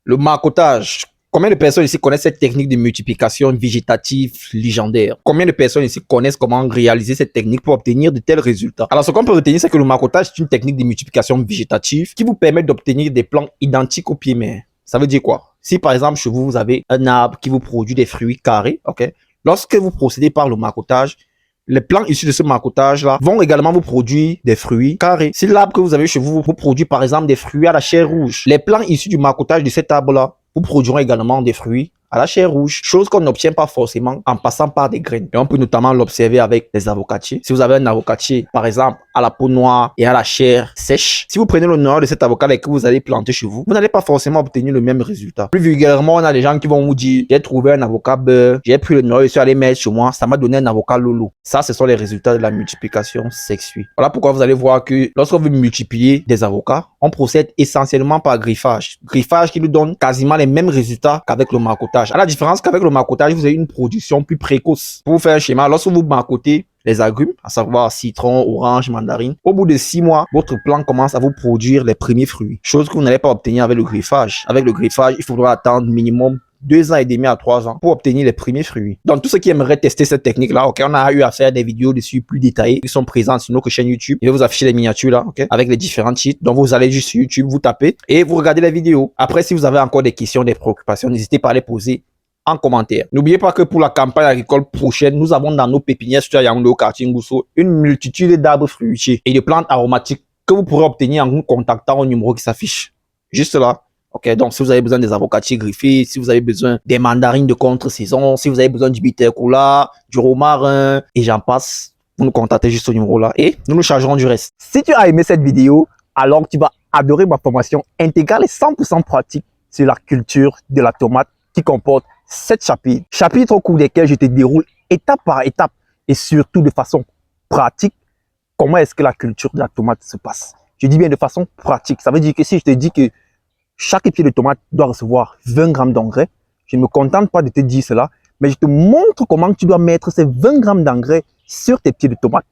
Le marcottage. Combien de personnes ici connaissent cette technique de multiplication végétative légendaire? Combien de personnes ici connaissent comment réaliser cette technique pour obtenir de tels résultats? Alors, ce qu'on peut retenir, c'est que le marcottage est une technique de multiplication végétative qui vous permet d'obtenir des plants identiques au pied mère. Ça veut dire quoi? Si par exemple, chez vous, vous avez un arbre qui vous produit des fruits carrés, ok? Lorsque vous procédez par le marcottage, les plants issus de ce marcottage-là vont également vous produire des fruits carrés. Si l'arbre que vous avez chez vous vous produit par exemple des fruits à la chair rouge, les plants issus du marcottage de cet arbre-là vous produiront également des fruits à la chair rouge, chose qu'on n'obtient pas forcément en passant par des graines. Et on peut notamment l'observer avec des avocatiers. Si vous avez un avocatier, par exemple, à la peau noire et à la chair sèche, si vous prenez le noyau de cet avocat et que vous allez planter chez vous, vous n'allez pas forcément obtenir le même résultat. Plus vulgairement, on a des gens qui vont vous dire, j'ai trouvé un avocat beurre, j'ai pris le noyau et je suis allé mettre chez moi, ça m'a donné un avocat lolo. Ça, ce sont les résultats de la multiplication sexuée. Voilà pourquoi vous allez voir que lorsqu'on veut multiplier des avocats, on procède essentiellement par griffage. Griffage qui nous donne quasiment les mêmes résultats qu'avec le marcottage. À la différence qu'avec le marcottage, vous avez une production plus précoce. Pour vous faire un schéma, lorsque vous marcotez les agrumes, à savoir citron, orange, mandarine, au bout de 6 mois, votre plant commence à vous produire les premiers fruits. Chose que vous n'allez pas obtenir avec le griffage. Avec le griffage, il faudra attendre minimum 2 ans et demi à 3 ans pour obtenir les premiers fruits. Donc, tous ceux qui aimeraient tester cette technique-là, ok, on a eu à faire des vidéos dessus plus détaillées qui sont présentes sur notre chaîne YouTube. Je vais vous afficher les miniatures là, ok, avec les différents cheats. Donc, vous allez juste sur YouTube, vous tapez et vous regardez les vidéos. Après, si vous avez encore des questions, des préoccupations, n'hésitez pas à les poser en commentaire. N'oubliez pas que pour la campagne agricole prochaine, nous avons dans nos pépinières sur Yaoundé au quartier Ngousso une multitude d'arbres fruitiers et de plantes aromatiques que vous pourrez obtenir en nous contactant au numéro qui s'affiche juste là. Ok, donc si vous avez besoin des avocatiers griffés, si vous avez besoin des mandarines de contre-saison, si vous avez besoin du bitter cola, du romarin et j'en passe, vous nous contactez juste au numéro là et nous nous chargerons du reste. Si tu as aimé cette vidéo, alors tu vas adorer ma formation intégrale et 100% pratique sur la culture de la tomate qui comporte 7 chapitres. Chapitres au cours desquels je te déroule étape par étape et surtout de façon pratique comment est-ce que la culture de la tomate se passe. Je dis bien de façon pratique. Ça veut dire que si je te dis que chaque pied de tomate doit recevoir 20 grammes d'engrais, je ne me contente pas de te dire cela, mais je te montre comment tu dois mettre ces 20 grammes d'engrais sur tes pieds de tomate